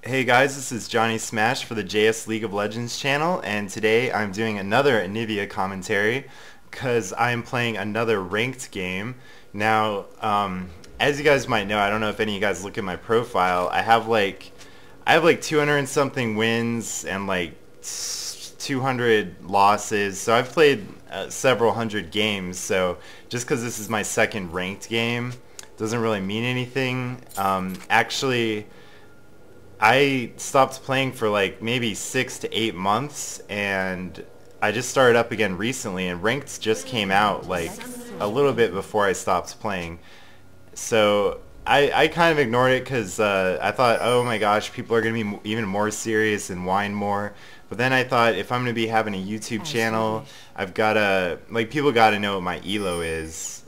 Hey guys, this is Johnny Smash for the JS League of Legends channel, and today I'm doing another Anivia commentary because I'm playing another ranked game. Now, as you guys might know, I don't know if any of you guys look at my profile, I have like 200 and something wins and like 200 losses, so I've played several hundred games, so just because this is my second ranked game doesn't really mean anything. Actually, I stopped playing for like maybe 6 to 8 months, and I just started up again recently, and ranked just came out like a little bit before I stopped playing. So I kind of ignored it because I thought, oh my gosh, people are going to be even more serious and whine more. But then I thought, if I'm going to be having a YouTube channel, I've got to, like, people got to know what my elo is,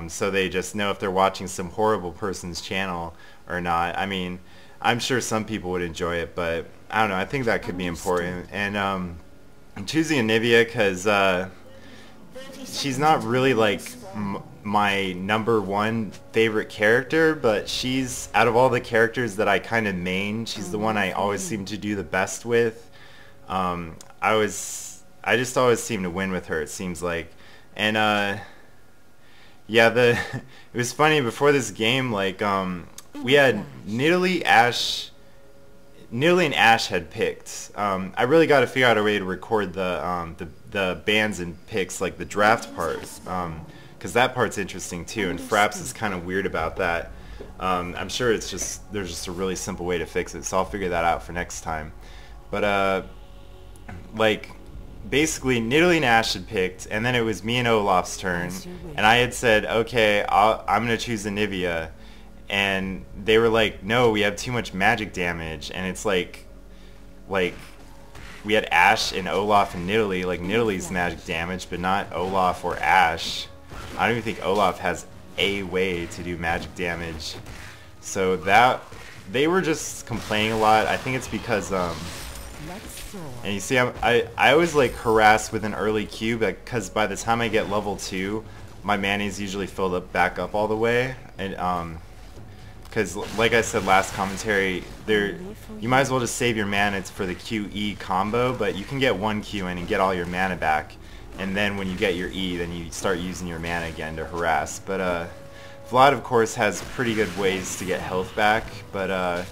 so they just know if they're watching some horrible person's channel or not. I mean, I'm sure some people would enjoy it, but I don't know. I think that could be important. And I'm choosing Anivia because she's not really like my #1 favorite character, but she's, out of all the characters that I kind of main, she's the one I always seem to do the best with. I just always seem to win with her, it seems like. And yeah, it was funny before this game, like we had Nidalee and Ashe had picked. I really got to figure out a way to record the bans and picks, like the draft part, because that part's interesting too. And Fraps is kind of weird about that. I'm sure there's just a really simple way to fix it, so I'll figure that out for next time. But like, basically Nidalee and Ashe had picked, and then it was me and Olaf's turn, and I had said, okay, I'm gonna choose Anivia. And they were like, no, we have too much magic damage. And it's like we had Ashe and Olaf and Nidalee. Like, Nidalee's magic damage, but not Olaf or Ashe. I don't even think Olaf has a way to do magic damage. So they were just complaining a lot. I think it's because and you see, I always like harass with an early Q, because by the time I get level 2, my mana's usually filled up back up all the way. And because, like I said last commentary, you might as well just save your mana for the QE combo, but you can get one Q in and get all your mana back, and then when you get your E, then you start using your mana again to harass. But Vlad, of course, has pretty good ways to get health back, but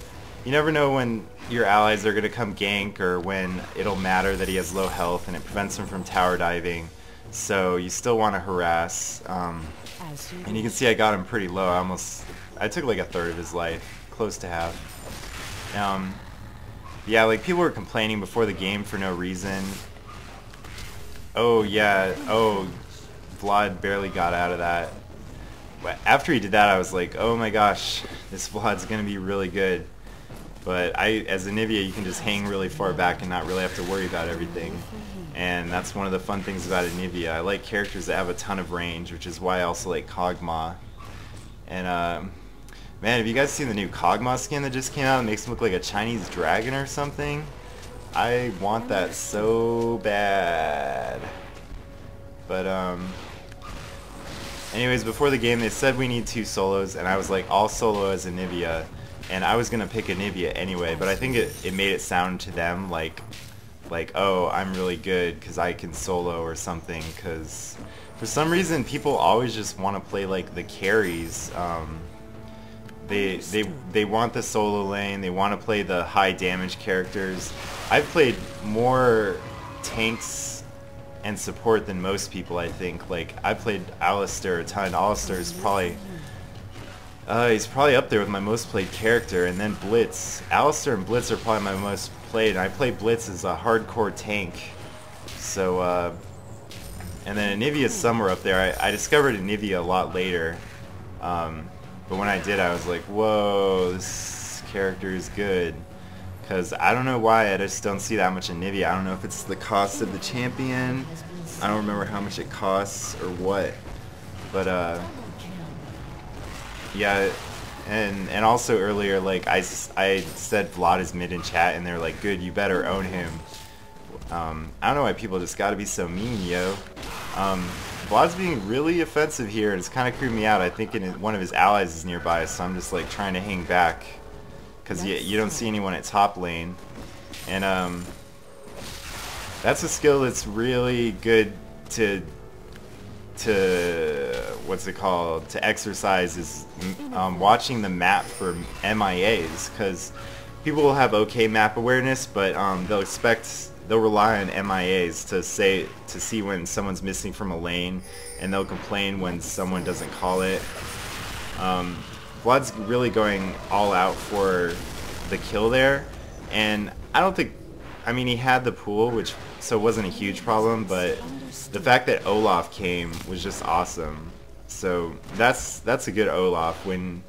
you never know when your allies are going to come gank, or when it'll matter that he has low health and it prevents him from tower diving, so you still want to harass. And you can see I got him pretty low. I took like a third of his life, close to half. Yeah, like, people were complaining before the game for no reason. Oh yeah, oh, Vlad barely got out of that. But after he did that, I was like, oh my gosh, this Vlad's gonna be really good. But as Anivia, you can just hang really far back and not really have to worry about everything. And that's one of the fun things about Anivia. I like characters that have a ton of range, which is why I also like Kog'Maw. And man, have you guys seen the new Kog'Maw skin that just came out? It makes him look like a Chinese dragon or something. I want that so bad. But anyways, before the game they said we need 2 solos, and I was like, I'll solo as Anivia. And I was gonna pick Anivia anyway, but I think it made it sound to them like, oh, I'm really good because I can solo or something. Because for some reason, people always just want to play like the carries. They want the solo lane. They want to play the high damage characters. I've played more tanks and support than most people, I think. Like, I played Alistar a ton. Alistar is probably he's probably up there with my most played character, and then Blitz. Alistar and Blitz are probably my most played, and I play Blitz as a hardcore tank. So and then Anivia's somewhere up there. I discovered Anivia a lot later. But when I did, I was like, whoa, this character is good. Because I don't know why, I just don't see that much Anivia. I don't know if it's the cost of the champion. I don't remember how much it costs or what. But yeah, and also earlier, like, I said Vlad is mid in chat, and they're like, good, you better own him. I don't know why people just gotta be so mean, yo. Vlad's being really offensive here, and it's kind of creeping me out. I think one of his allies is nearby, so I'm just like trying to hang back. because you don't see anyone at top lane. And that's a skill that's really good to what's it called, to exercise, is watching the map for MIAs, because people will have okay map awareness, but they'll rely on MIAs to see when someone's missing from a lane, and they'll complain when someone doesn't call it. Vlad's really going all out for the kill there, and I mean, he had the pool, so it wasn't a huge problem, but the fact that Olaf came was just awesome. So that's a good Olaf. When,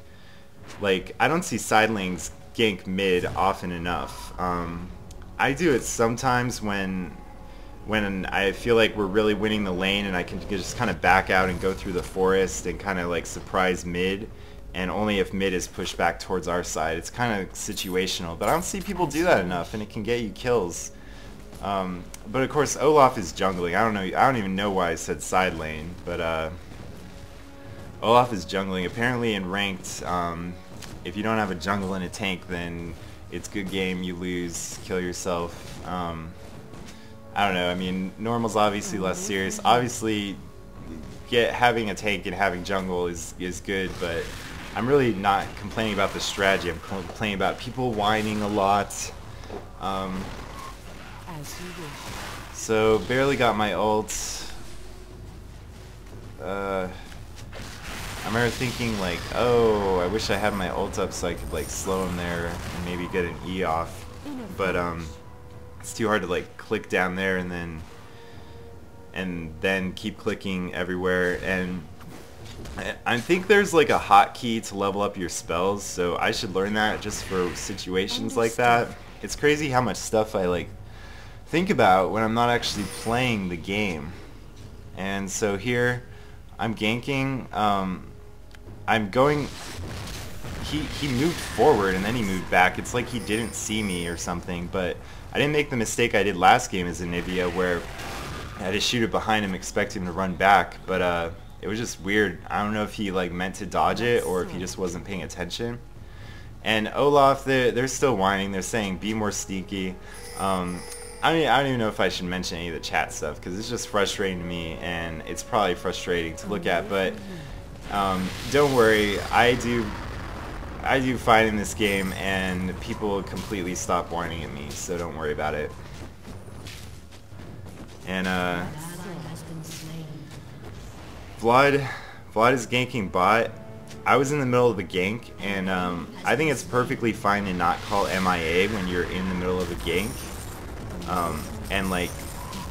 like, I don't see side lanes gank mid often enough. I do it sometimes when I feel like we're really winning the lane, and I can just kind of back out and go through the forest and kind of like surprise mid, and only if mid is pushed back towards our side. It's kind of situational, but I don't see people do that enough, and it can get you kills. But of course Olaf is jungling. I don't even know why I said side lane, but Olaf is jungling. Apparently in ranked, if you don't have a jungle and a tank, then it's good game, you lose, kill yourself. I don't know, I mean, normal's obviously less serious. Obviously having a tank and having jungle is good, but I'm really not complaining about the strategy. I'm complaining about people whining a lot. So barely got my ult. I remember thinking like, oh, I wish I had my ult up so I could like slow him there and maybe get an E off. But it's too hard to like click down there and then keep clicking everywhere. And I think there's like a hotkey to level up your spells, so I should learn that just for situations like that. It's crazy how much stuff I like think about when I'm not actually playing the game. And so here I'm ganking. I'm going. He moved forward and then he moved back. It's like he didn't see me or something. But I didn't make the mistake I did last game as Anivia, where I had to shoot it behind him, expect him to run back. But it was just weird. I don't know if he like meant to dodge it or if he just wasn't paying attention. And Olaf, they're still whining. They're saying be more sneaky. I mean, I don't even know if I should mention any of the chat stuff because it's just frustrating to me, and it's probably frustrating to look at. But don't worry, I do fine in this game, and people completely stop whining at me, so don't worry about it. And Vlad is ganking bot. I was in the middle of a gank, and I think it's perfectly fine to not call MIA when you're in the middle of a gank. And like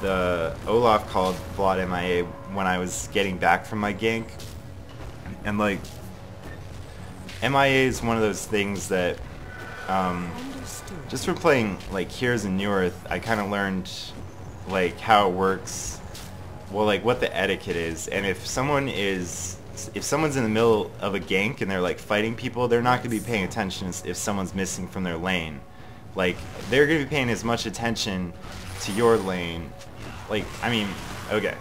the Olaf called Vlad MIA when I was getting back from my gank, and like MIA is one of those things that just from playing like Heroes in New Earth, I kind of learned like how it works, well, like what the etiquette is. And if someone's in the middle of a gank and they're like fighting people, they're not going to be paying attention if someone's missing from their lane. Like, they're going to be paying as much attention to your lane. Like, I mean, okay,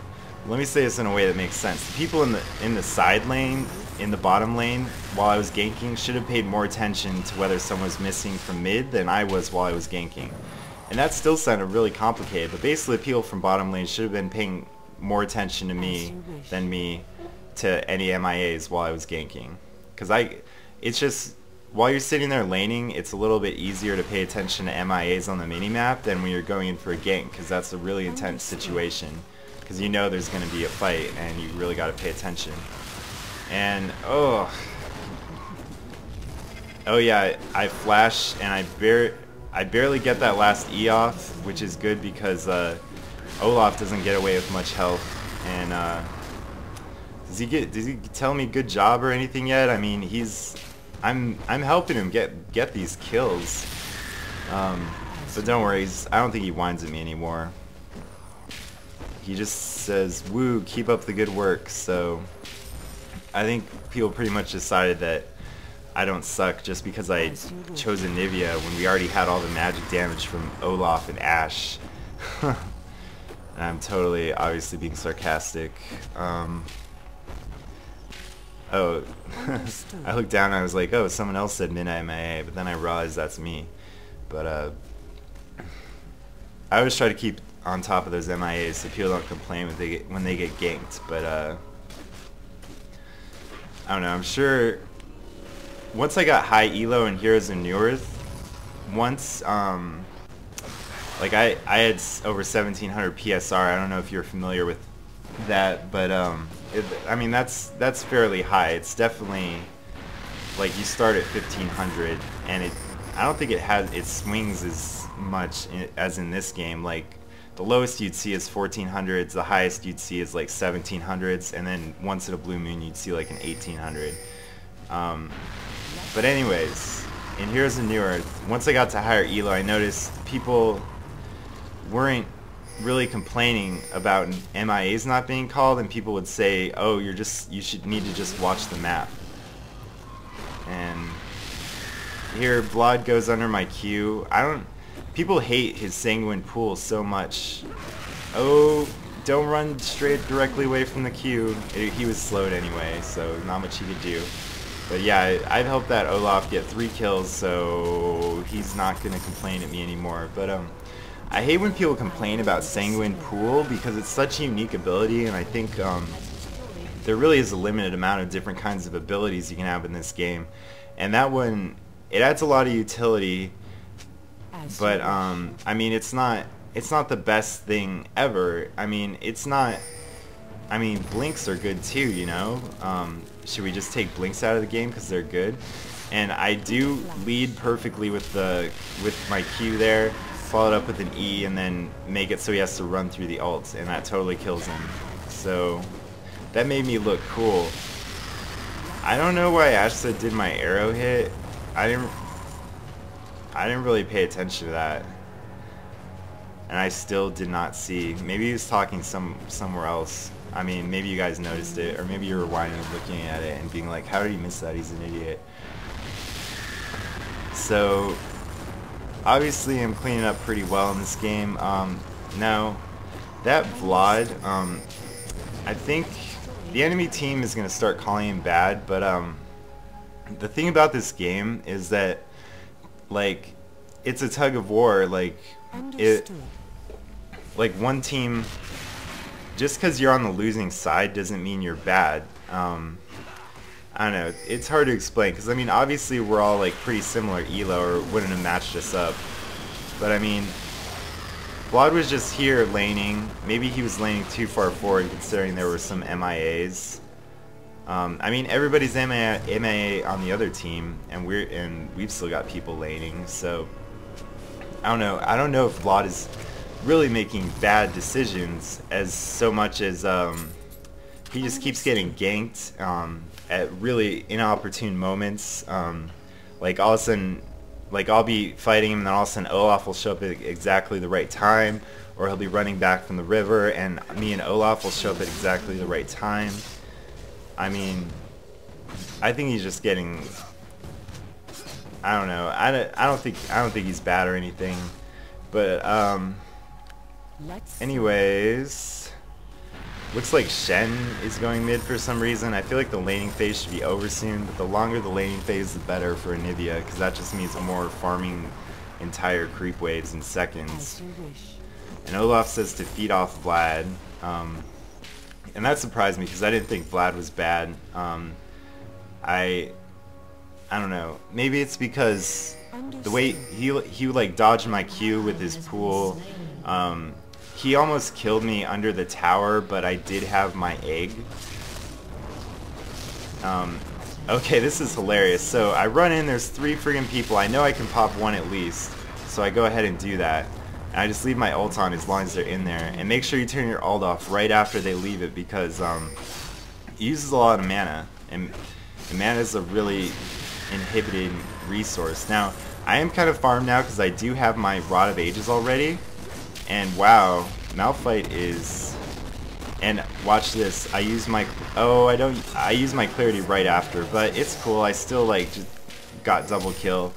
let me say this in a way that makes sense. The people in the side lane, in the bottom lane, while I was ganking, should have paid more attention to whether someone was missing from mid than I was while I was ganking. And that still sounded really complicated, but basically the people from bottom lane should have been paying more attention to me than me to any MIAs while I was ganking. Because it's just, while you're sitting there laning, it's a little bit easier to pay attention to MIAs on the minimap than when you're going in for a gank, because that's a really intense situation. Because you know there's going to be a fight, and you really got to pay attention. And, oh yeah, I flash, and I barely get that last E off, which is good because Olaf doesn't get away with much health. And does he tell me good job or anything yet? I mean, I'm helping him get these kills. So don't worry, I don't think he whines at me anymore. He just says, "Woo, keep up the good work." So I think people pretty much decided that I don't suck just because I chose Anivia when we already had all the magic damage from Olaf and Ashe. And I'm totally, obviously being sarcastic. Oh, I looked down and I was like, oh, someone else said midnight MIA, but then I realized that's me. But I always try to keep on top of those MIAs so people don't complain when they get ganked. But I don't know. I'm sure once I got high elo in Heroes of Newerth, once like I had over 1700 PSR. I don't know if you're familiar with that, but I mean that's fairly high. It's definitely like you start at 1500, and I don't think it swings as much as in this game. Like the lowest you'd see is 1400s, the highest you'd see is like 1700s, and then once in a blue moon you'd see like an 1800. But anyways, in Heroes of Newerth, once I got to higher elo, I noticed people weren't really complaining about MIAs not being called, and people would say, oh, you should need to just watch the map. And here Vlad goes under my Q. People hate his Sanguine Pool so much. Oh, don't run directly away from the Q. He was slowed anyway, so not much he could do. But yeah, I've helped that Olaf get 3 kills, so he's not going to complain at me anymore. But I hate when people complain about Sanguine Pool because it's such a unique ability, and I think there really is a limited amount of different kinds of abilities you can have in this game. And that one, it adds a lot of utility, but I mean it's not the best thing ever. I mean blinks are good too, you know. Should we just take blinks out of the game because they're good? And I do lead perfectly with my Q there, follow it up with an E, and then make it so he has to run through the ults, and that totally kills him. So that made me look cool. I don't know why Ashta did my arrow hit. I didn't really pay attention to that, and I still did not see. Maybe he was talking somewhere else. I mean, maybe you guys noticed it, or maybe you were rewinding and looking at it and being like, how did he miss that? He's an idiot. So obviously I'm cleaning up pretty well in this game. Now that Vlad, I think the enemy team is going to start calling him bad, but the thing about this game is that, like, it's a tug of war. Like one team, just because you're on the losing side doesn't mean you're bad. I don't know, it's hard to explain, because I mean obviously we're all like pretty similar elo or wouldn't have matched us up, but I mean Vlad was just here laning. Maybe he was laning too far forward considering there were some MIAs. I mean everybody's MIA on the other team, and we've still got people laning, so I don't know if Vlad is really making bad decisions as so much as he just keeps getting ganked at really inopportune moments. Like all of a sudden, like I'll be fighting him and then all of a sudden Olaf will show up at exactly the right time, or he'll be running back from the river and me and Olaf will show up at exactly the right time. I mean, I think he's just getting, I don't know, I don't think he's bad or anything, but anyways, looks like Shen is going mid for some reason. I feel like the laning phase should be over soon, but the longer the laning phase, the better for Anivia, because that just means more farming entire creep waves in seconds. And Olaf says to feed off Vlad, and that surprised me because I didn't think Vlad was bad. I don't know. Maybe it's because the way he would like dodge my Q with his pool. He almost killed me under the tower, but I did have my egg. Okay, this is hilarious. So I run in, there's 3 friggin' people. I know I can pop 1 at least, so I go ahead and do that. And I just leave my ult on as long as they're in there. And make sure you turn your ult off right after they leave it, because it uses a lot of mana, and mana is a really inhibiting resource. Now, I am kind of farmed now because I do have my Rod of Ages already. And wow, Malphite is, and watch this, I use my, I use my clarity right after, but it's cool, I still like just got double kill.